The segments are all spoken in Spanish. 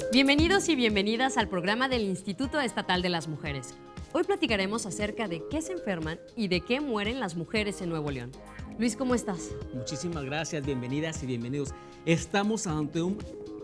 Bienvenidos y bienvenidas al programa del Instituto Estatal de las Mujeres. Hoy platicaremos acerca de qué se enferman y de qué mueren las mujeres en Nuevo León. Luis, ¿cómo estás? Muchísimas gracias, bienvenidas y bienvenidos. Estamos ante un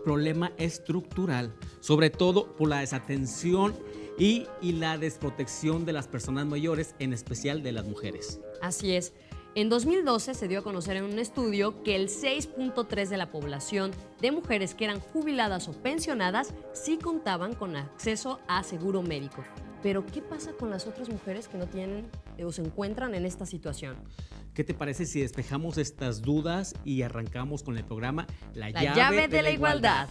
problema estructural, sobre todo por la desatención y la desprotección de las personas mayores, en especial de las mujeres. Así es. En 2012 se dio a conocer en un estudio que el 6.3% de la población de mujeres que eran jubiladas o pensionadas sí contaban con acceso a seguro médico. Pero, ¿qué pasa con las otras mujeres que no tienen o se encuentran en esta situación? ¿Qué te parece si despejamos estas dudas y arrancamos con el programa La llave de la igualdad?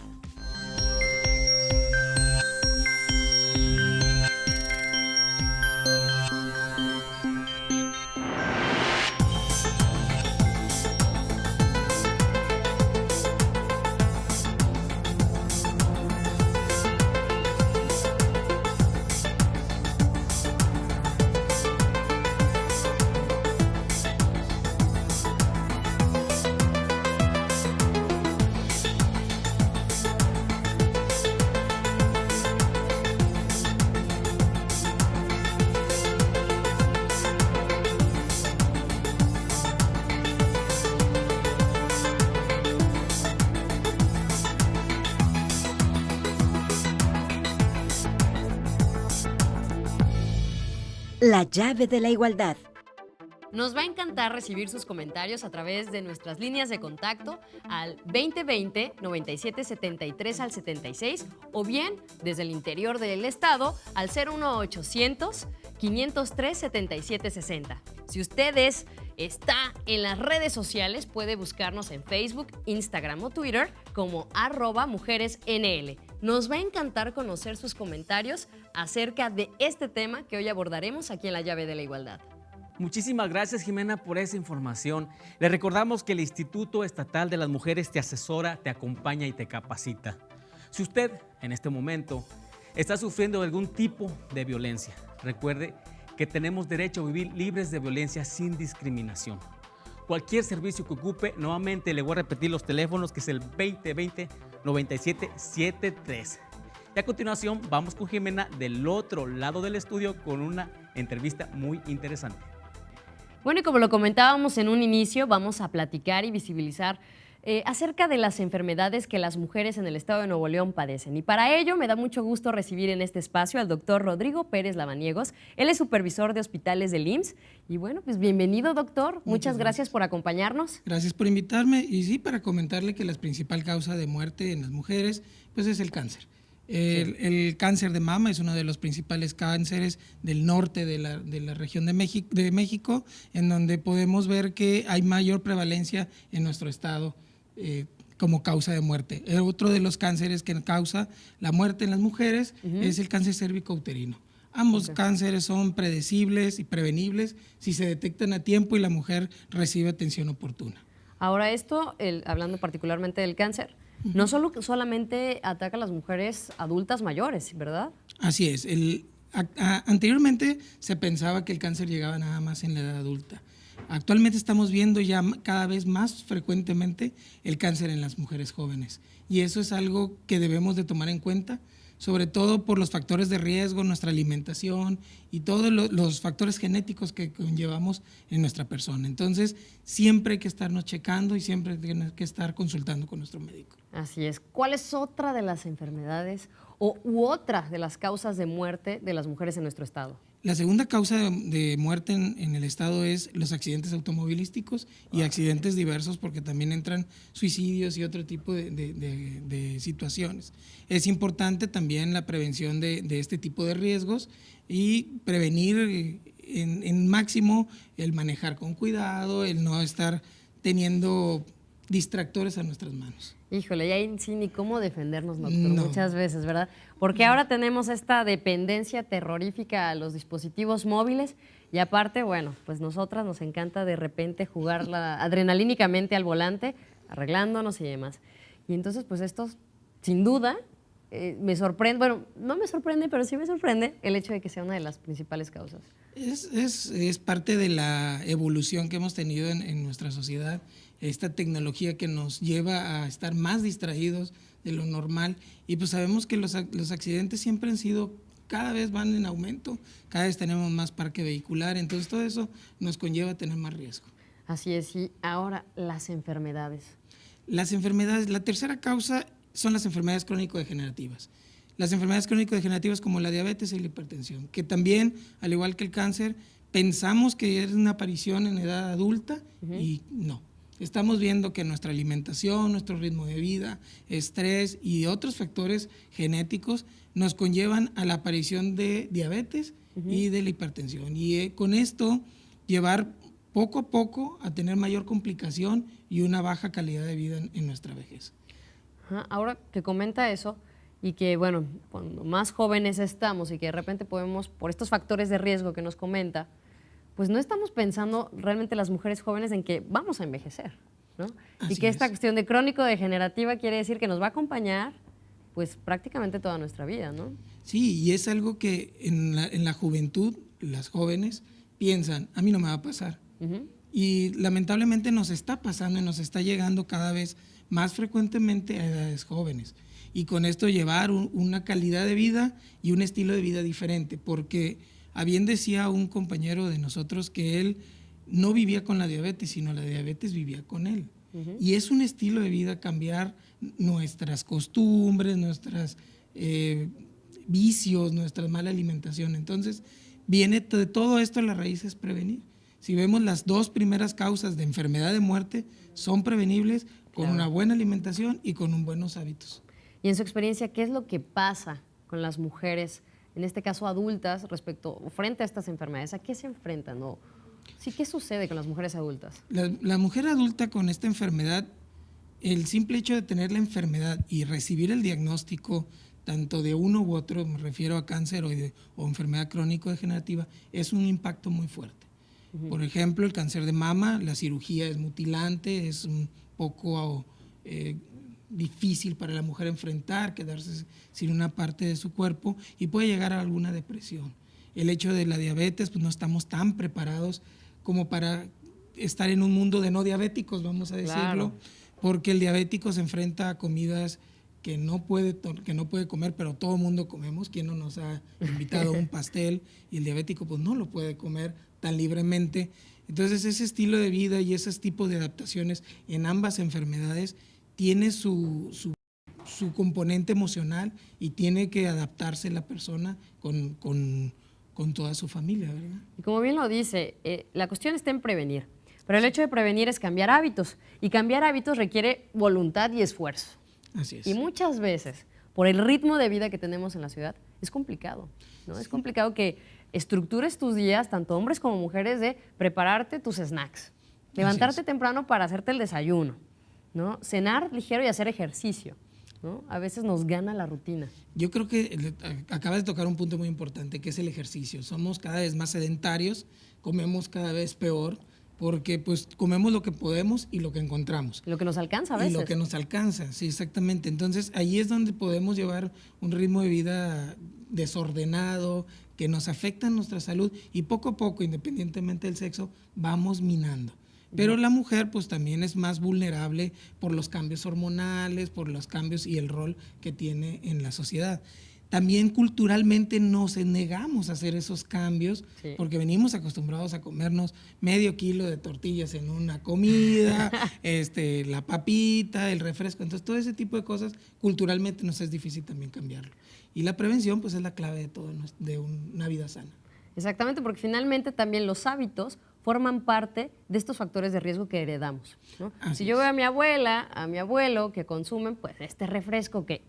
La llave de la igualdad. Nos va a encantar recibir sus comentarios a través de nuestras líneas de contacto al 2020-9773 al 76 o bien desde el interior del estado al 01800-503-7760. Si ustedes está en las redes sociales, puede buscarnos en Facebook, Instagram o Twitter como @mujeresnl. Nos va a encantar conocer sus comentarios acerca de este tema que hoy abordaremos aquí en La Llave de la Igualdad. Muchísimas gracias, Jimena, por esa información. Le recordamos que el Instituto Estatal de las Mujeres te asesora, te acompaña y te capacita. Si usted en este momento está sufriendo de algún tipo de violencia, recuerde que tenemos derecho a vivir libres de violencia sin discriminación. Cualquier servicio que ocupe, nuevamente le voy a repetir los teléfonos, que es el 2020-9773. Y a continuación vamos con Jimena del otro lado del estudio con una entrevista muy interesante. Bueno, y como lo comentábamos en un inicio, vamos a platicar y visibilizar acerca de las enfermedades que las mujeres en el estado de Nuevo León padecen. Y para ello me da mucho gusto recibir en este espacio al doctor Rodrigo Pérez Lavaniegos. Él es supervisor de hospitales del IMSS. Y bueno, pues bienvenido, doctor. Muchas gracias por acompañarnos. Gracias por invitarme. Y sí, para comentarle que la principal causa de muerte en las mujeres pues es el cáncer. El cáncer de mama es uno de los principales cánceres del norte de la región de México, en donde podemos ver que hay mayor prevalencia en nuestro estado como causa de muerte. Otro de los cánceres que causa la muerte en las mujeres es el cáncer cérvico-uterino. Ambos cánceres son predecibles y prevenibles si se detectan a tiempo y la mujer recibe atención oportuna. Ahora esto, hablando particularmente del cáncer, no solamente ataca a las mujeres adultas mayores, ¿verdad? Así es. Anteriormente se pensaba que el cáncer llegaba nada más en la edad adulta. Actualmente estamos viendo ya cada vez más frecuentemente el cáncer en las mujeres jóvenes. Y eso es algo que debemos de tomar en cuenta, sobre todo por los factores de riesgo, nuestra alimentación y todos los factores genéticos que conllevamos en nuestra persona. Entonces, siempre hay que estarnos checando y siempre hay que estar consultando con nuestro médico. Así es. ¿Cuál es otra de las enfermedades u otra de las causas de muerte de las mujeres en nuestro estado? La segunda causa de muerte en el estado es los accidentes automovilísticos y accidentes diversos, porque también entran suicidios y otro tipo de situaciones. Es importante también la prevención de este tipo de riesgos y prevenir en máximo el manejar con cuidado, el no estar teniendo distractores a nuestras manos. Híjole, ya sí ni cómo defendernos, doctor, muchas veces, ¿verdad? Porque ahora tenemos esta dependencia terrorífica a los dispositivos móviles y aparte, bueno, pues nosotras nos encanta de repente jugarla adrenalínicamente al volante, arreglándonos y demás. Y entonces, pues esto, sin duda, me sorprende, bueno, no me sorprende, pero sí me sorprende el hecho de que sea una de las principales causas. Es parte de la evolución que hemos tenido en nuestra sociedad, esta tecnología que nos lleva a estar más distraídos de lo normal. Y pues sabemos que los accidentes siempre han sido, cada vez van en aumento, cada vez tenemos más parque vehicular, entonces todo eso nos conlleva a tener más riesgo. Así es, y ahora las enfermedades. Las enfermedades, la tercera causa son las enfermedades crónico-degenerativas. Las enfermedades crónico-degenerativas como la diabetes y la hipertensión, que también, al igual que el cáncer, pensamos que es una aparición en edad adulta y no. Estamos viendo que nuestra alimentación, nuestro ritmo de vida, estrés y otros factores genéticos nos conllevan a la aparición de diabetes y de la hipertensión. Y con esto llevar poco a poco a tener mayor complicación y una baja calidad de vida en nuestra vejez. Ahora que comenta eso y que, bueno, cuando más jóvenes estamos y que de repente podemos, por estos factores de riesgo que nos comenta, pues no estamos pensando realmente las mujeres jóvenes en que vamos a envejecer, ¿no? Y que esta cuestión de crónico-degenerativa quiere decir que nos va a acompañar pues prácticamente toda nuestra vida, ¿no? Sí, y es algo que en la juventud, las jóvenes piensan, a mí no me va a pasar. Y lamentablemente nos está pasando y nos está llegando cada vez más frecuentemente a edades jóvenes. Y con esto llevar una calidad de vida y un estilo de vida diferente, porque a bien decía un compañero de nosotros que él no vivía con la diabetes, sino la diabetes vivía con él. Y es un estilo de vida cambiar nuestras costumbres, nuestros vicios, nuestra mala alimentación. Entonces, viene de todo esto, la raíz es prevenir. Si vemos las dos primeras causas de enfermedad de muerte, son prevenibles con una buena alimentación y con buenos hábitos. Y en su experiencia, ¿qué es lo que pasa con las mujeres, en este caso adultas, frente a estas enfermedades? ¿A qué se enfrentan? Sí, ¿qué sucede con las mujeres adultas? La mujer adulta con esta enfermedad, el simple hecho de tener la enfermedad y recibir el diagnóstico tanto de uno u otro, me refiero a cáncer o enfermedad crónico-degenerativa, es un impacto muy fuerte. Por ejemplo, el cáncer de mama, la cirugía es mutilante, es un poco difícil para la mujer enfrentar, quedarse sin una parte de su cuerpo y puede llegar a alguna depresión. El hecho de la diabetes, pues no estamos tan preparados como para estar en un mundo de no diabéticos, vamos a decirlo, porque el diabético se enfrenta a comidas que no puede comer, pero todo el mundo comemos. ¿Quién no nos ha invitado a un pastel? Y el diabético pues no lo puede comer tan libremente. Entonces ese estilo de vida y esos tipos de adaptaciones en ambas enfermedades tiene su componente emocional y tiene que adaptarse la persona con toda su familia, ¿verdad? Y como bien lo dice, la cuestión está en prevenir, pero el hecho de prevenir es cambiar hábitos, y cambiar hábitos requiere voluntad y esfuerzo. Así es. Y muchas veces, por el ritmo de vida que tenemos en la ciudad, es complicado, ¿no? Es complicado que estructures tus días, tanto hombres como mujeres, de prepararte tus snacks, levantarte temprano para hacerte el desayuno, ¿no? Cenar ligero y hacer ejercicio, ¿no? A veces nos gana la rutina. Yo creo que acabas de tocar un punto muy importante, que es el ejercicio. Somos cada vez más sedentarios, comemos cada vez peor, porque pues comemos lo que podemos y lo que encontramos. Lo que nos alcanza a veces. Y lo que nos alcanza, sí, exactamente. Entonces, ahí es donde podemos llevar un ritmo de vida desordenado, que nos afecta en nuestra salud, y poco a poco, independientemente del sexo, vamos minando. Pero la mujer pues también es más vulnerable por los cambios hormonales, por los cambios y el rol que tiene en la sociedad. También culturalmente nos negamos a hacer esos cambios, porque venimos acostumbrados a comernos medio kilo de tortillas en una comida, la papita, el refresco. Entonces todo ese tipo de cosas culturalmente nos es difícil también cambiarlo. Y la prevención pues es la clave de todo, de una vida sana. Exactamente, porque finalmente también los hábitos forman parte de estos factores de riesgo que heredamos, ¿no? Si yo veo a mi abuela, a mi abuelo que consumen pues este refresco que,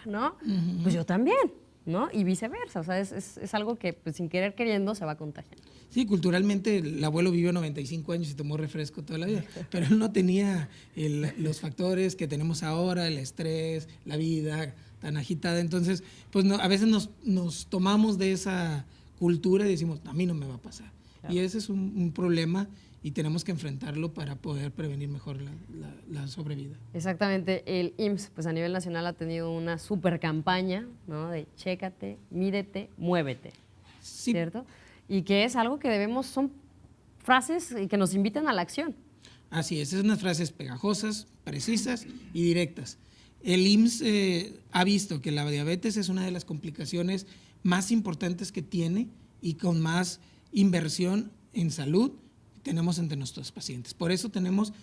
¿no? Pues yo también, ¿no? Y viceversa, o sea, es algo que pues, sin querer queriendo se va contagiando. Sí, culturalmente el abuelo vivió 95 años y tomó refresco toda la vida, pero él no tenía los factores que tenemos ahora, el estrés, la vida tan agitada. Entonces, pues no, a veces nos tomamos de esa cultura y decimos, a mí no me va a pasar. Claro. Y ese es un problema y tenemos que enfrentarlo para poder prevenir mejor la sobrevida. Exactamente. El IMSS, pues a nivel nacional ha tenido una super campaña, ¿no? De chécate, mídete, muévete, sí. ¿Cierto? Y que es algo que son frases que nos invitan a la acción. Así es, son unas frases pegajosas, precisas y directas. El IMSS ha visto que la diabetes es una de las complicaciones más importantes que tiene y con más inversión en salud tenemos entre nuestros pacientes. Por eso tenemos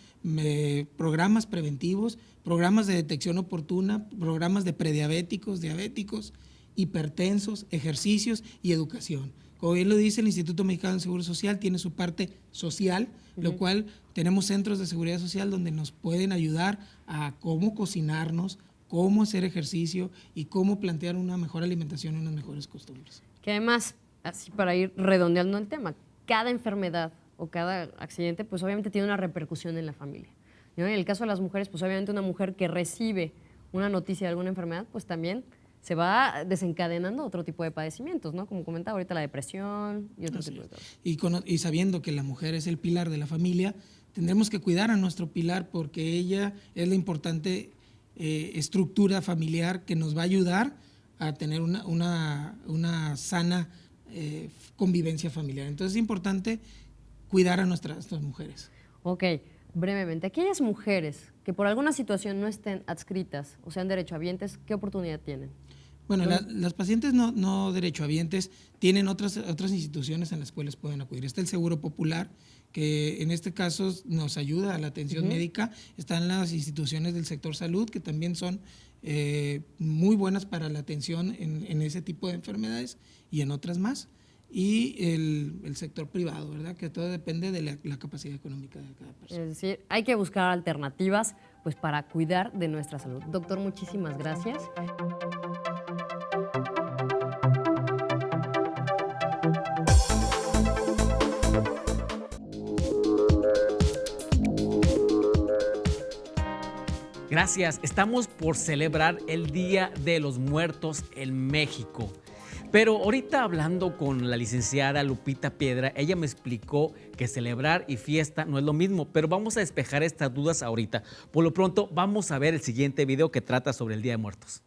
programas preventivos, programas de detección oportuna, programas de prediabéticos, diabéticos, hipertensos, ejercicios y educación. Como bien lo dice el Instituto Mexicano del Seguro Social, tiene su parte social, lo cual tenemos centros de seguridad social donde nos pueden ayudar a cómo cocinarnos, cómo hacer ejercicio y cómo plantear una mejor alimentación y unas mejores costumbres. Que además, así para ir redondeando el tema, cada enfermedad o cada accidente, pues obviamente tiene una repercusión en la familia, ¿no? En el caso de las mujeres, pues obviamente una mujer que recibe una noticia de alguna enfermedad, pues también se va desencadenando otro tipo de padecimientos, ¿no? Como comentaba ahorita, la depresión y otro tipo de cosas. Y sabiendo que la mujer es el pilar de la familia, tendremos que cuidar a nuestro pilar porque ella es la importante estructura familiar que nos va a ayudar a tener una sana convivencia familiar. Entonces es importante cuidar a nuestras mujeres. Ok, brevemente, aquellas mujeres que por alguna situación no estén adscritas o sean derechohabientes, ¿qué oportunidad tienen? Bueno, las pacientes no derechohabientes tienen otras instituciones en las cuales pueden acudir. Está el Seguro Popular, que en este caso nos ayuda a la atención médica. Están las instituciones del sector salud, que también son muy buenas para la atención en ese tipo de enfermedades y en otras más. Y el sector privado, ¿verdad? Que todo depende de la capacidad económica de cada persona. Es decir, hay que buscar alternativas pues, para cuidar de nuestra salud. Doctor, muchísimas gracias. Gracias. Estamos por celebrar el Día de los Muertos en México. Pero ahorita hablando con la licenciada Lupita Piedra, ella me explicó que celebrar y fiesta no es lo mismo, pero vamos a despejar estas dudas ahorita. Por lo pronto, vamos a ver el siguiente video que trata sobre el Día de Muertos.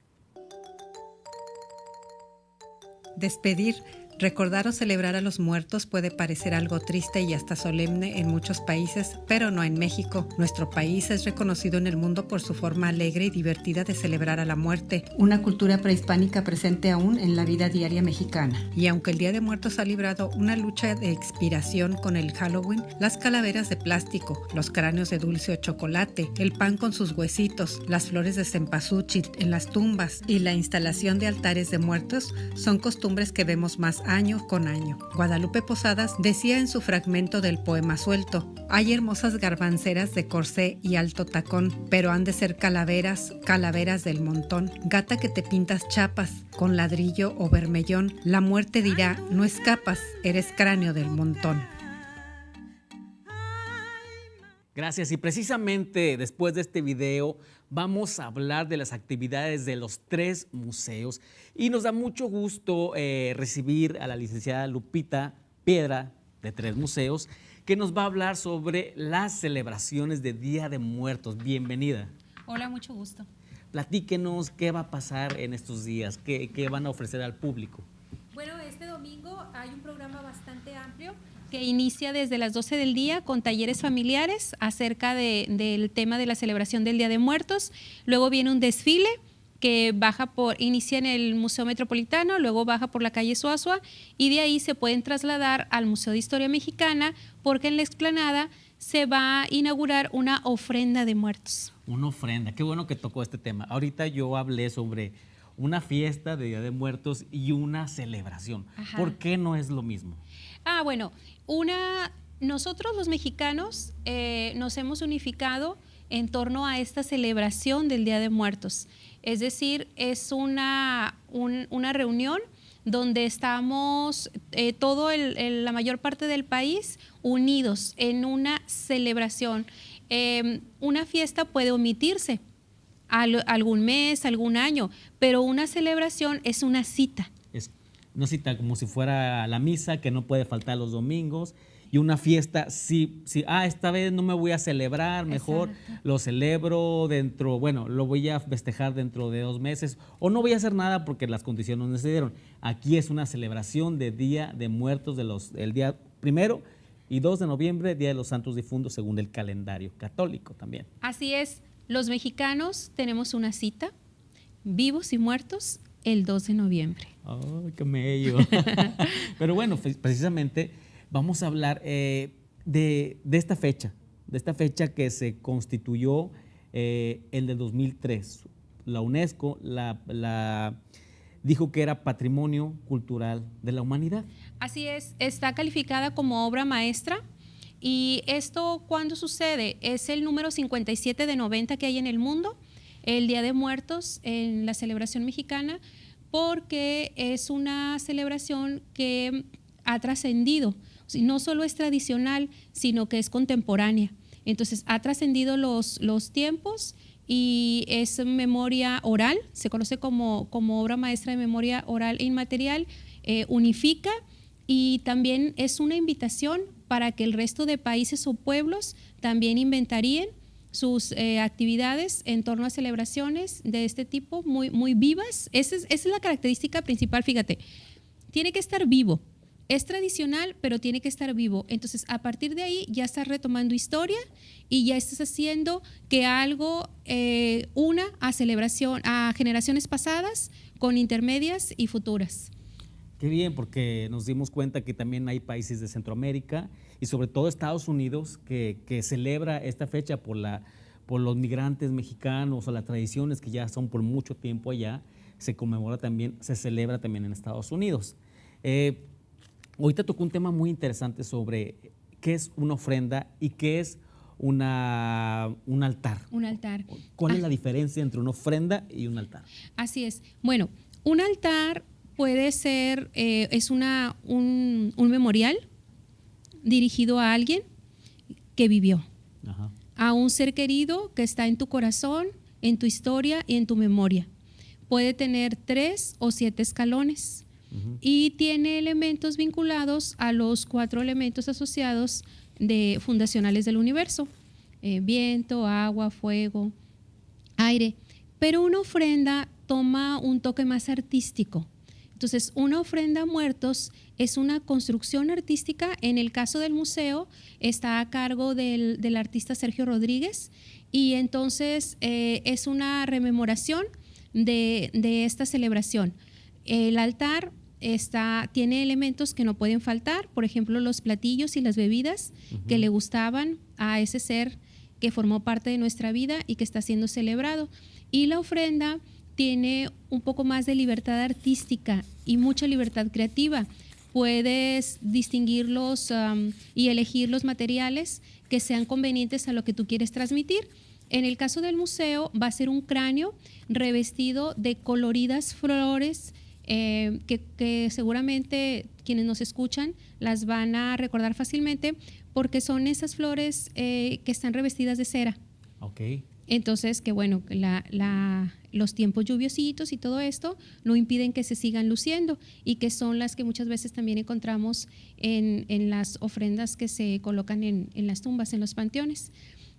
Despedir, recordar o celebrar a los muertos puede parecer algo triste y hasta solemne en muchos países, pero no en México. Nuestro país es reconocido en el mundo por su forma alegre y divertida de celebrar a la muerte, una cultura prehispánica presente aún en la vida diaria mexicana. Y aunque el Día de Muertos ha librado una lucha de expiración con el Halloween, las calaveras de plástico, los cráneos de dulce o chocolate, el pan con sus huesitos, las flores de cempasúchil en las tumbas y la instalación de altares de muertos son costumbres que vemos más año con año. Guadalupe Posadas decía en su fragmento del poema suelto: hay hermosas garbanceras de corsé y alto tacón, pero han de ser calaveras, calaveras del montón. Gata que te pintas chapas, con ladrillo o bermellón, la muerte dirá, no escapas, eres cráneo del montón. Gracias. Y precisamente después de este video vamos a hablar de las actividades de los 3 museos y nos da mucho gusto recibir a la licenciada Lupita Piedra de 3 museos que nos va a hablar sobre las celebraciones de Día de Muertos. Bienvenida. Hola, mucho gusto. Platíquenos qué va a pasar en estos días, qué van a ofrecer al público. Bueno, este domingo hay un programa bastante amplio que inicia desde las 12 del día con talleres familiares acerca del tema de la celebración del Día de Muertos. Luego viene un desfile que inicia en el Museo Metropolitano, luego baja por la calle Suazua y de ahí se pueden trasladar al Museo de Historia Mexicana porque en la explanada se va a inaugurar una ofrenda de muertos. Una ofrenda, qué bueno que tocó este tema. Ahorita yo hablé sobre una fiesta de Día de Muertos y una celebración. Ajá. ¿Por qué no es lo mismo? Bueno, nosotros los mexicanos nos hemos unificado en torno a esta celebración del Día de Muertos. Es decir, es una reunión donde estamos la mayor parte del país unidos en una celebración. Una fiesta puede omitirse algún mes, algún año, pero una celebración es una cita. Es una cita como si fuera la misa que no puede faltar los domingos y una fiesta, esta vez no me voy a celebrar, mejor Exacto. Lo celebro lo voy a festejar dentro de 2 meses o no voy a hacer nada porque las condiciones no se dieron. Aquí es una celebración de Día de Muertos el día 1 y 2 de noviembre, Día de los Santos Difuntos según el calendario católico también. Así es. Los mexicanos tenemos una cita, vivos y muertos, el 2 de noviembre. ¡Oh, qué mello! Pero bueno, precisamente vamos a hablar de esta fecha que se constituyó el de 2003. La UNESCO la dijo que era Patrimonio Cultural de la Humanidad. Así es, está calificada como obra maestra. ¿Y esto cuándo sucede? Es el número 57 de 90 que hay en el mundo, el Día de Muertos en la celebración mexicana, porque es una celebración que ha trascendido. No solo es tradicional, sino que es contemporánea. Entonces, ha trascendido los tiempos y es memoria oral, se conoce como obra maestra de memoria oral e inmaterial, unifica, y también es una invitación para que el resto de países o pueblos también inventaríen sus actividades en torno a celebraciones de este tipo, muy, muy vivas. Esa es la característica principal, fíjate, tiene que estar vivo. Es tradicional, pero tiene que estar vivo. Entonces, a partir de ahí ya estás retomando historia y ya estás haciendo que algo una a generaciones pasadas con intermedias y futuras. Qué bien, porque nos dimos cuenta que también hay países de Centroamérica y sobre todo Estados Unidos que celebra esta fecha por los migrantes mexicanos o las tradiciones que ya son por mucho tiempo allá, se celebra también en Estados Unidos. Ahorita tocó un tema muy interesante sobre qué es una ofrenda y qué es un altar. Un altar. ¿Cuál es la diferencia entre una ofrenda y un altar? Así es. Bueno, un altar puede ser, es un memorial dirigido a alguien que vivió, Ajá. a un ser querido que está en tu corazón, en tu historia y en tu memoria. Puede tener 3 o 7 escalones. Y tiene elementos vinculados a los 4 elementos asociados fundacionales del universo: viento, agua, fuego, aire. Pero una ofrenda toma un toque más artístico. Entonces, una ofrenda a muertos es una construcción artística. En el caso del museo está a cargo del artista Sergio Rodríguez, y entonces es una rememoración de esta celebración. El altar tiene elementos que no pueden faltar, por ejemplo, los platillos y las bebidas que le gustaban a ese ser que formó parte de nuestra vida y que está siendo celebrado. Y la ofrenda tiene un poco más de libertad artística y mucha libertad creativa. Puedes distinguirlos y elegir los materiales que sean convenientes a lo que tú quieres transmitir. En el caso del museo va a ser un cráneo revestido de coloridas flores que seguramente quienes nos escuchan las van a recordar fácilmente, porque son esas flores que están revestidas de cera. Okay. Entonces, que bueno, los tiempos lluviositos y todo esto no impiden que se sigan luciendo, y que son las que muchas veces también encontramos en las ofrendas que se colocan en las tumbas, en los panteones.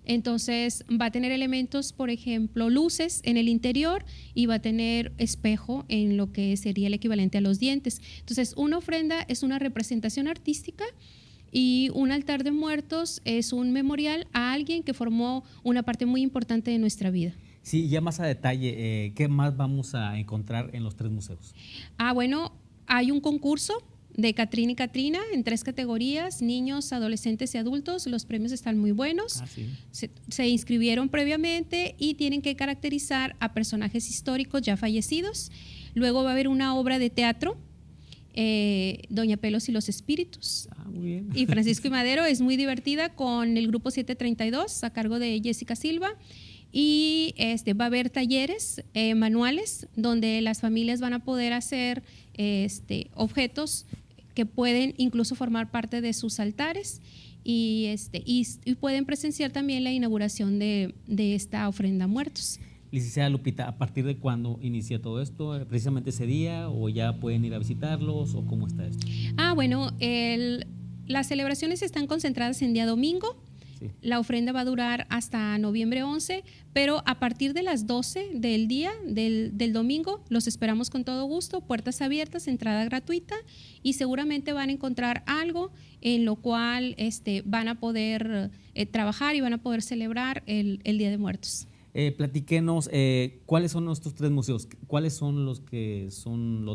Entonces va a tener elementos, por ejemplo, luces en el interior, y va a tener espejo en lo que sería el equivalente a los dientes. Entonces, una ofrenda es una representación artística y un altar de muertos es un memorial a alguien que formó una parte muy importante de nuestra vida. Sí, ya más a detalle, ¿qué más vamos a encontrar en los 3 museos? Bueno, hay un concurso de Catrina y Catrina en 3 categorías: niños, adolescentes y adultos. Los premios están muy buenos. Sí. Se inscribieron previamente y tienen que caracterizar a personajes históricos ya fallecidos. Luego va a haber una obra de teatro, Doña Pelos y los Espíritus. Muy bien. Y Francisco y Madero, es muy divertida, con el grupo 732 a cargo de Jessica Silva. Y va a haber talleres manuales donde las familias van a poder hacer objetos que pueden incluso formar parte de sus altares, y pueden presenciar también la inauguración de esta ofrenda a muertos. Licenciada Lupita, ¿a partir de cuándo inicia todo esto? ¿Precisamente ese día, o ya pueden ir a visitarlos, o cómo está esto? Bueno, las celebraciones están concentradas en día domingo. Sí. La ofrenda va a durar hasta noviembre 11, pero a partir de las 12 del día del domingo los esperamos con todo gusto, puertas abiertas, entrada gratuita, y seguramente van a encontrar algo en lo cual van a poder trabajar y van a poder celebrar el Día de Muertos. Platíquenos cuáles son estos 3 museos, cuáles son los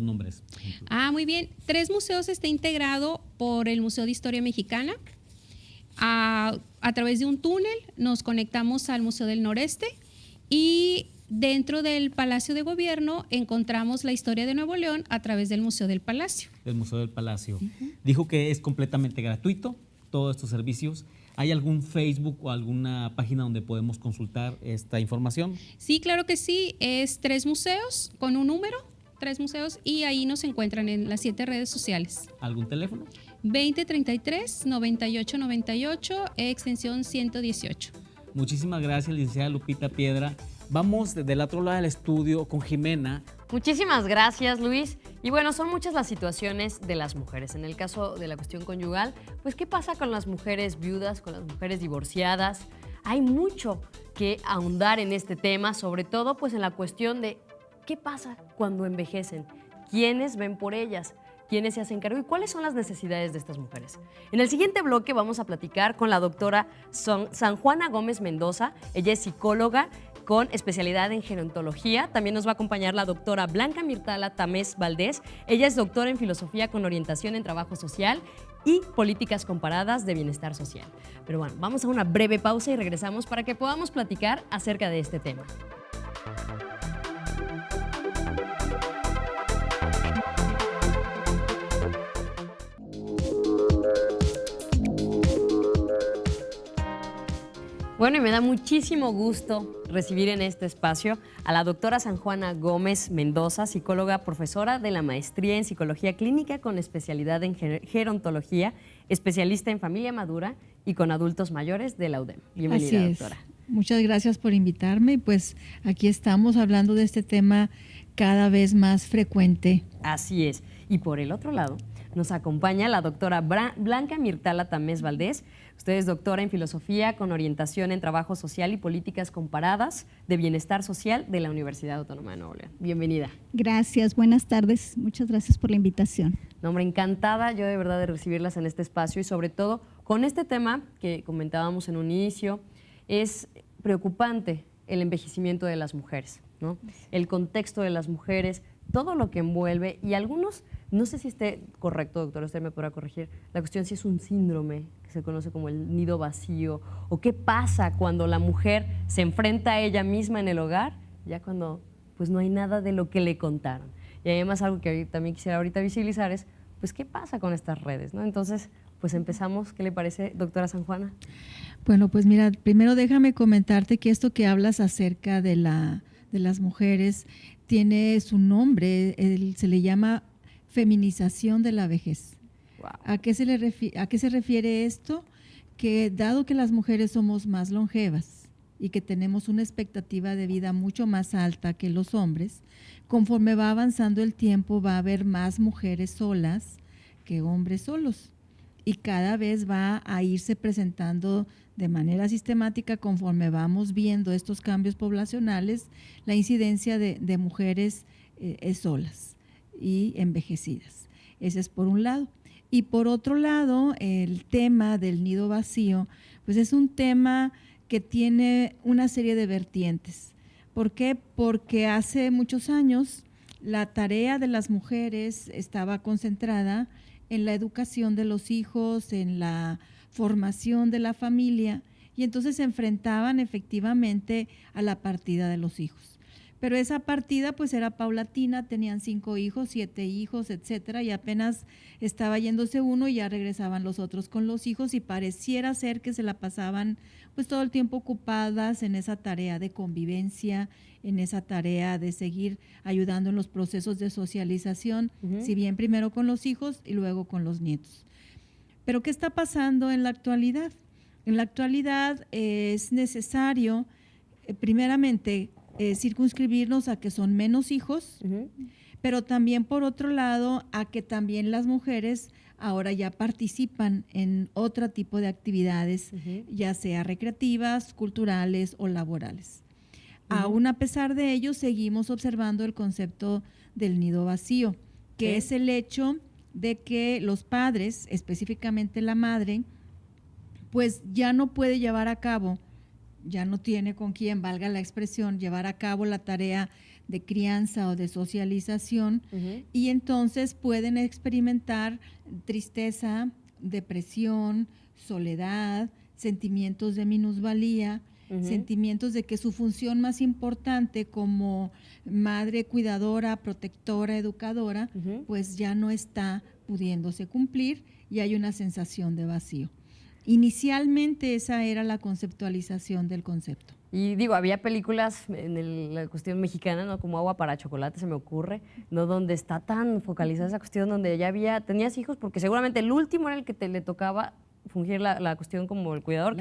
nombres. Muy bien. 3 museos está integrado por el Museo de Historia Mexicana. A través de un túnel nos conectamos al Museo del Noreste y dentro del Palacio de Gobierno encontramos la historia de Nuevo León a través del Museo del Palacio. El Museo del Palacio. Dijo que es completamente gratuito todos estos servicios. ¿Hay algún Facebook o alguna página donde podemos consultar esta información? Sí, claro que sí. Es 3 museos con un número, 3 museos, y ahí nos encuentran en las 7 redes sociales. ¿Algún teléfono? 2033-9898, extensión 118. Muchísimas gracias, licenciada Lupita Piedra. Vamos del otro lado del estudio con Jimena. Muchísimas gracias, Luis. Y bueno, son muchas las situaciones de las mujeres. En el caso de la cuestión conyugal, pues ¿qué pasa con las mujeres viudas, con las mujeres divorciadas? Hay mucho que ahondar en este tema, sobre todo pues en la cuestión de ¿qué pasa cuando envejecen? ¿Quiénes ven por ellas? ¿Quiénes se hacen cargo y cuáles son las necesidades de estas mujeres? En el siguiente bloque vamos a platicar con la doctora San Juana Gómez Mendoza. Ella es psicóloga con especialidad en gerontología. También nos va a acompañar la doctora Blanca Mirtala Tamés Valdés. Ella es doctora en filosofía con orientación en trabajo social y políticas comparadas de bienestar social. Pero bueno, vamos a una breve pausa y regresamos para que podamos platicar acerca de este tema. Bueno, y me da muchísimo gusto recibir en este espacio a la doctora San Juana Gómez Mendoza, psicóloga, profesora de la maestría en Psicología Clínica con especialidad en gerontología, especialista en familia madura y con adultos mayores de la UDEM. Bienvenida, Así es. doctora. Muchas gracias por invitarme. Pues aquí estamos hablando de este tema cada vez más frecuente. Así es. Y por el otro lado, nos acompaña la doctora Blanca Mirtala Tamés Valdés. Usted es doctora en filosofía con orientación en trabajo social y políticas comparadas de bienestar social de la Universidad Autónoma de Nuevo León. Bienvenida. Gracias, buenas tardes. Muchas gracias por la invitación. No, hombre, encantada yo de verdad de recibirlas en este espacio y sobre todo con este tema que comentábamos en un inicio. Es preocupante el envejecimiento de las mujeres, ¿no? El contexto de las mujeres, todo lo que envuelve y algunos, no sé si esté correcto, doctora, usted me podrá corregir, la cuestión si es un síndrome que se conoce como el nido vacío o qué pasa cuando la mujer se enfrenta a ella misma en el hogar, ya cuando pues no hay nada de lo que le contaron. Y además algo que también quisiera ahorita visibilizar es pues qué pasa con estas redes, ¿no? Entonces, pues empezamos, ¿qué le parece, doctora San Juana? Bueno, pues mira, primero déjame comentarte que esto que hablas acerca de las mujeres tiene su nombre, se le llama feminización de la vejez. Wow. ¿A qué se refiere esto? Que dado que las mujeres somos más longevas y que tenemos una expectativa de vida mucho más alta que los hombres, conforme va avanzando el tiempo va a haber más mujeres solas que hombres solos. Y cada vez va a irse presentando de manera sistemática, conforme vamos viendo estos cambios poblacionales, la incidencia de mujeres solas y envejecidas. Ese es por un lado. Y por otro lado, el tema del nido vacío, pues es un tema que tiene una serie de vertientes. ¿Por qué? Porque hace muchos años la tarea de las mujeres estaba concentrada en la educación de los hijos, en la formación de la familia, y entonces se enfrentaban efectivamente a la partida de los hijos. Pero esa partida pues era paulatina, tenían 5 hijos, 7 hijos, etcétera, y apenas estaba yéndose uno y ya regresaban los otros con los hijos y pareciera ser que se la pasaban pues todo el tiempo ocupadas en esa tarea de convivencia, en esa tarea de seguir ayudando en los procesos de socialización, si bien primero con los hijos y luego con los nietos. Pero ¿qué está pasando en la actualidad? En la actualidad es necesario, primeramente, circunscribirnos a que son menos hijos, pero también por otro lado a que también las mujeres ahora ya participan en otro tipo de actividades, ya sea recreativas, culturales o laborales. Aún a pesar de ello, seguimos observando el concepto del nido vacío, que es el hecho de que los padres, específicamente la madre, pues ya no puede llevar a cabo ya no tiene con quién, valga la expresión, llevar a cabo la tarea de crianza o de socialización, y entonces pueden experimentar tristeza, depresión, soledad, sentimientos de minusvalía, sentimientos de que su función más importante como madre cuidadora, protectora, educadora, pues ya no está pudiéndose cumplir y hay una sensación de vacío. Inicialmente esa era la conceptualización del concepto. Y digo, había películas en la cuestión mexicana, ¿no? Como Agua para Chocolate, se me ocurre, ¿no? Donde está tan focalizada esa cuestión, donde ya tenías hijos, porque seguramente el último era el que le tocaba fungir la cuestión como el cuidador.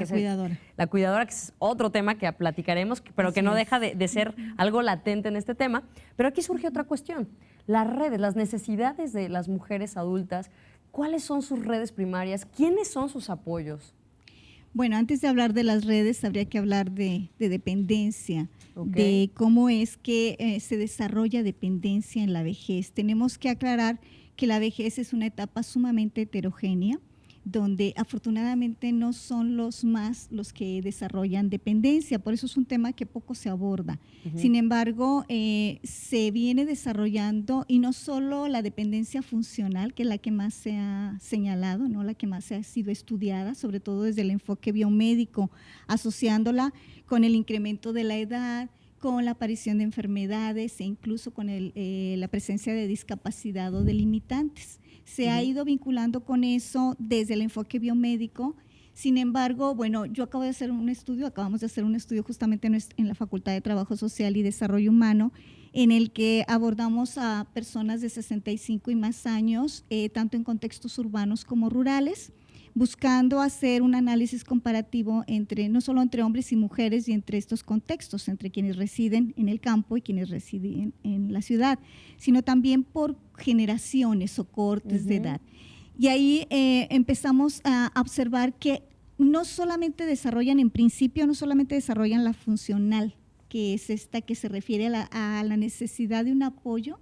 La cuidadora, que es otro tema que platicaremos, pero que no deja de ser algo latente en este tema. Pero aquí surge otra cuestión, las redes, las necesidades de las mujeres adultas. ¿Cuáles son sus redes primarias? ¿Quiénes son sus apoyos? Bueno, antes de hablar de las redes, habría que hablar de dependencia, de cómo es que se desarrolla dependencia en la vejez. Tenemos que aclarar que la vejez es una etapa sumamente heterogénea, donde afortunadamente no son los que desarrollan dependencia, por eso es un tema que poco se aborda. Sin embargo, se viene desarrollando, y no solo la dependencia funcional, que es la que más se ha señalado, ¿no? La que más ha sido estudiada, sobre todo desde el enfoque biomédico, asociándola con el incremento de la edad, con la aparición de enfermedades e incluso con la presencia de discapacidad o de limitantes. Se ha ido vinculando con eso desde el enfoque biomédico. Sin embargo, bueno, acabamos de hacer un estudio justamente en la Facultad de Trabajo Social y Desarrollo Humano, en el que abordamos a personas de 65 y más años, tanto en contextos urbanos como rurales, buscando hacer un análisis comparativo no solo entre hombres y mujeres y entre estos contextos, entre quienes residen en el campo y quienes residen en la ciudad, sino también por generaciones o cohortes de edad. Y ahí empezamos a observar que no solamente desarrollan la funcional, que es esta que se refiere a la necesidad de un apoyo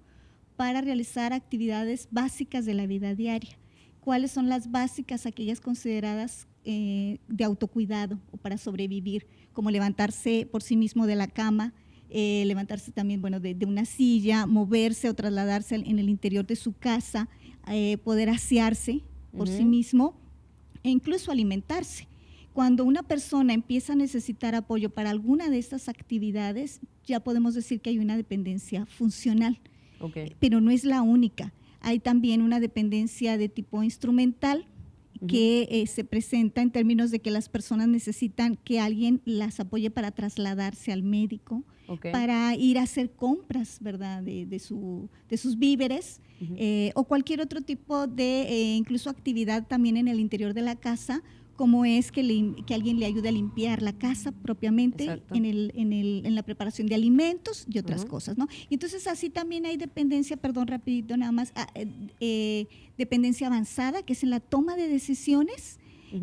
para realizar actividades básicas de la vida diaria. ¿Cuáles son las básicas, aquellas consideradas de autocuidado o para sobrevivir, como levantarse por sí mismo de la cama, levantarse también de una silla, moverse o trasladarse en el interior de su casa, poder asearse por sí mismo e incluso alimentarse? Cuando una persona empieza a necesitar apoyo para alguna de estas actividades, ya podemos decir que hay una dependencia funcional, pero no es la única. Hay también una dependencia de tipo instrumental que se presenta en términos de que las personas necesitan que alguien las apoye para trasladarse al médico, para ir a hacer compras, ¿verdad?, de sus víveres, o cualquier otro tipo de incluso actividad también en el interior de la casa, como es que alguien le ayude a limpiar la casa propiamente en la preparación de alimentos y otras cosas, ¿no? Y entonces así también hay dependencia, rapidito nada más, dependencia avanzada, que es en la toma de decisiones,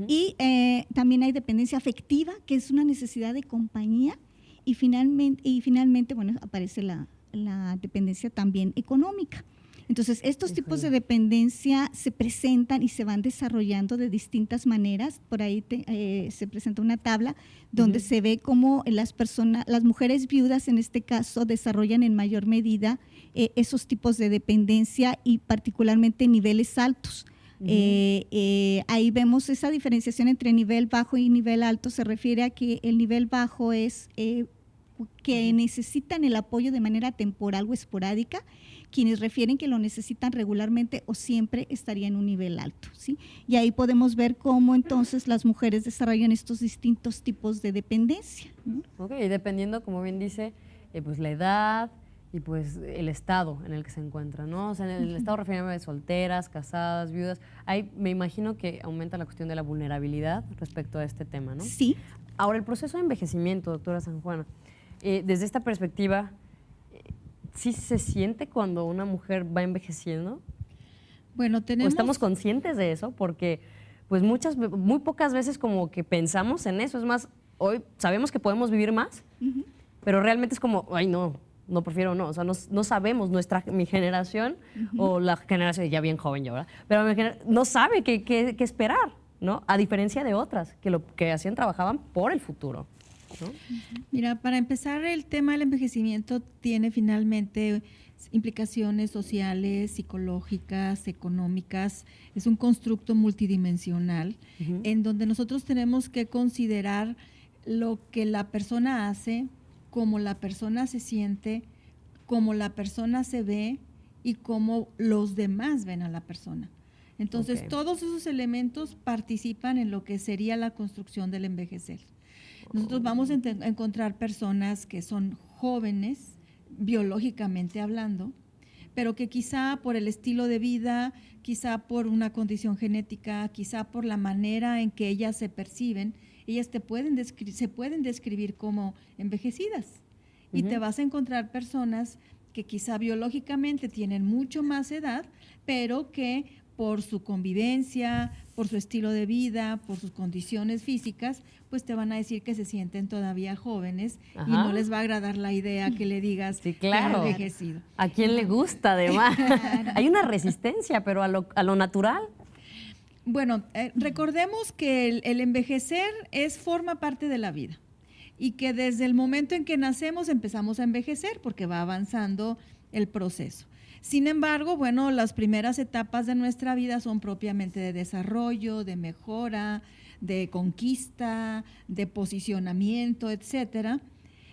y también hay dependencia afectiva, que es una necesidad de compañía, y finalmente aparece la dependencia también económica. Entonces, estos tipos de dependencia se presentan y se van desarrollando de distintas maneras. Por ahí se presenta una tabla donde se ve cómo las mujeres viudas en este caso desarrollan en mayor medida esos tipos de dependencia y particularmente niveles altos. Ahí vemos esa diferenciación entre nivel bajo y nivel alto. Se refiere a que el nivel bajo es que necesitan el apoyo de manera temporal o esporádica. Quienes refieren que lo necesitan regularmente o siempre estaría en un nivel alto, ¿sí? Y ahí podemos ver cómo entonces las mujeres desarrollan estos distintos tipos de dependencia, ¿no? Y dependiendo, como bien dice, pues la edad y pues el estado en el que se encuentran, ¿no? O sea, en el estado refiriéndome de solteras, casadas, viudas, ahí me imagino que aumenta la cuestión de la vulnerabilidad respecto a este tema, ¿no? Sí. Ahora, el proceso de envejecimiento, doctora San Juana, desde esta perspectiva, ¿sí se siente cuando una mujer va envejeciendo? Bueno, ¿O estamos conscientes de eso? Porque pues muy pocas veces como que pensamos en eso. Es más, hoy sabemos que podemos vivir más, pero realmente es como, ay no, prefiero no. O sea, no sabemos, mi generación o la generación ya bien joven ya, ¿verdad? Pero no sabe qué esperar, ¿no? A diferencia de otras que lo que hacían trabajaban por el futuro. ¿no? Mira, para empezar, el tema del envejecimiento tiene finalmente implicaciones sociales, psicológicas, económicas. Es un constructo multidimensional en donde nosotros tenemos que considerar lo que la persona hace, cómo la persona se siente, cómo la persona se ve y cómo los demás ven a la persona. Entonces, todos esos elementos participan en lo que sería la construcción del envejecer. Nosotros vamos a encontrar personas que son jóvenes, biológicamente hablando, pero que quizá por el estilo de vida, quizá por una condición genética, quizá por la manera en que ellas se perciben, ellas se pueden describir como envejecidas. Y te vas a encontrar personas que quizá biológicamente tienen mucho más edad, pero que por su convivencia, por su estilo de vida, por sus condiciones físicas, pues te van a decir que se sienten todavía jóvenes y no les va a agradar la idea que le digas sí, claro, que han envejecido. ¿A quién le gusta además? Hay una resistencia, pero a lo natural. Bueno, recordemos que el envejecer forma parte de la vida y que desde el momento en que nacemos empezamos a envejecer porque va avanzando el proceso. Sin embargo, bueno, las primeras etapas de nuestra vida son propiamente de desarrollo, de mejora, de conquista, de posicionamiento, etcétera.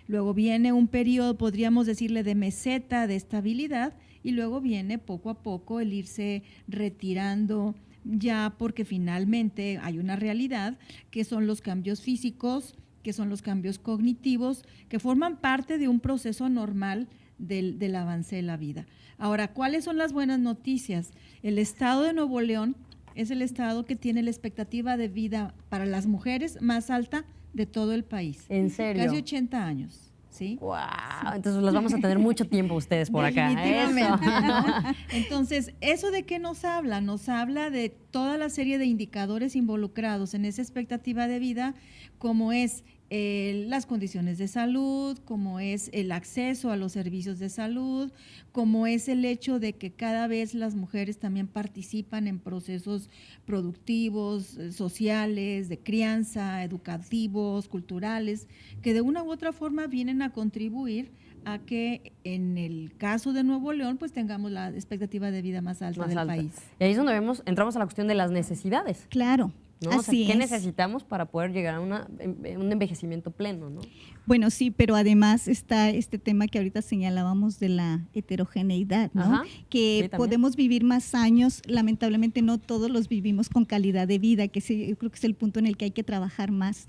Luego viene un periodo, podríamos decirle, de meseta, de estabilidad, y luego viene poco a poco el irse retirando, ya porque finalmente hay una realidad que son los cambios físicos, que son los cambios cognitivos, que forman parte de un proceso normal del avance de la vida. Ahora, ¿cuáles son las buenas noticias? El estado de Nuevo León es el estado que tiene la expectativa de vida para las mujeres más alta de todo el país. ¿En serio? Casi 80 años. ¿Sí? ¡Wow! Entonces los vamos a tener mucho tiempo ustedes por acá. Definitivamente, ¿no? Entonces, ¿eso de qué nos habla? Nos habla de toda la serie de indicadores involucrados en esa expectativa de vida, como es las condiciones de salud, como es el acceso a los servicios de salud, como es el hecho de que cada vez las mujeres también participan en procesos productivos, sociales, de crianza, educativos, culturales, que de una u otra forma vienen a contribuir a que en el caso de Nuevo León pues tengamos la expectativa de vida más alta del país. Y ahí es donde entramos a la cuestión de las necesidades. Claro. ¿No? O sea, ¿qué necesitamos para poder llegar a un envejecimiento pleno, ¿no? Bueno, sí, pero además está este tema que ahorita señalábamos de la heterogeneidad, ¿no? Ajá, que sí, podemos vivir más años, lamentablemente no todos los vivimos con calidad de vida, que yo creo que es el punto en el que hay que trabajar más,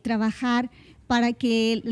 trabajar para que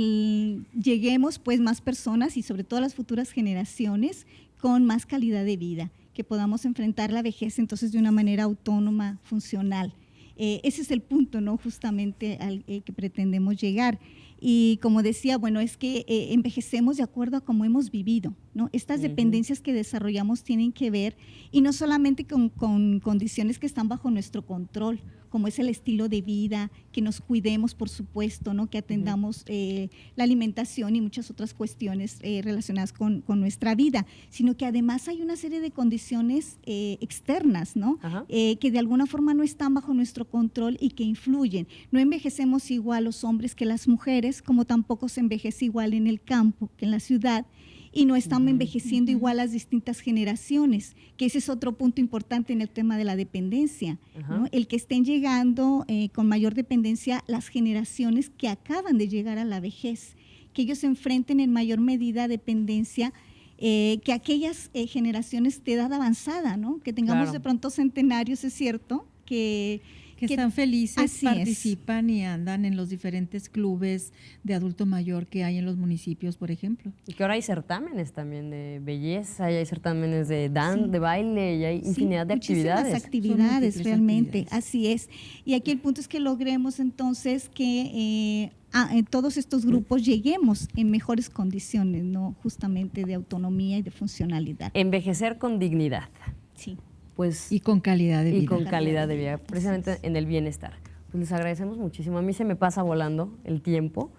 lleguemos pues más personas y sobre todo las futuras generaciones con más calidad de vida, que podamos enfrentar la vejez entonces de una manera autónoma, funcional. Ese es el punto, ¿no? Justamente al que pretendemos llegar. Y como decía, bueno, es que envejecemos de acuerdo a cómo hemos vivido, ¿no? Estas dependencias que desarrollamos tienen que ver, y no solamente con condiciones que están bajo nuestro control, como es el estilo de vida, que nos cuidemos, por supuesto, ¿no? Que atendamos la alimentación y muchas otras cuestiones relacionadas con nuestra vida, sino que además hay una serie de condiciones externas, ¿no? Que de alguna forma no están bajo nuestro control y que influyen. No envejecemos igual los hombres que las mujeres, como tampoco se envejece igual en el campo que en la ciudad, y no estamos envejeciendo igual las distintas generaciones, que ese es otro punto importante en el tema de la dependencia, ¿no? El que estén llegando con mayor dependencia las generaciones que acaban de llegar a la vejez, que ellos se enfrenten en mayor medida a dependencia que aquellas generaciones de edad avanzada, ¿no? Que tengamos de pronto centenarios, es cierto, que están felices, participan es. Y andan en los diferentes clubes de adulto mayor que hay en los municipios, por ejemplo. Y que ahora hay certámenes también de belleza, y hay certámenes de de baile, y hay infinidad de actividades. Actividades realmente, así es. Y aquí el punto es que logremos entonces que en todos estos grupos lleguemos en mejores condiciones, ¿no? Justamente de autonomía y de funcionalidad. Envejecer con dignidad. Sí. Pues, y con calidad de vida. Y con calidad de vida, precisamente en el bienestar. Pues les agradecemos muchísimo. A mí se me pasa volando el tiempo.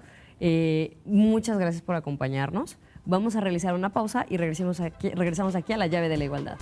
Muchas gracias por acompañarnos. Vamos a realizar una pausa y regresamos aquí a La Llave de la Igualdad.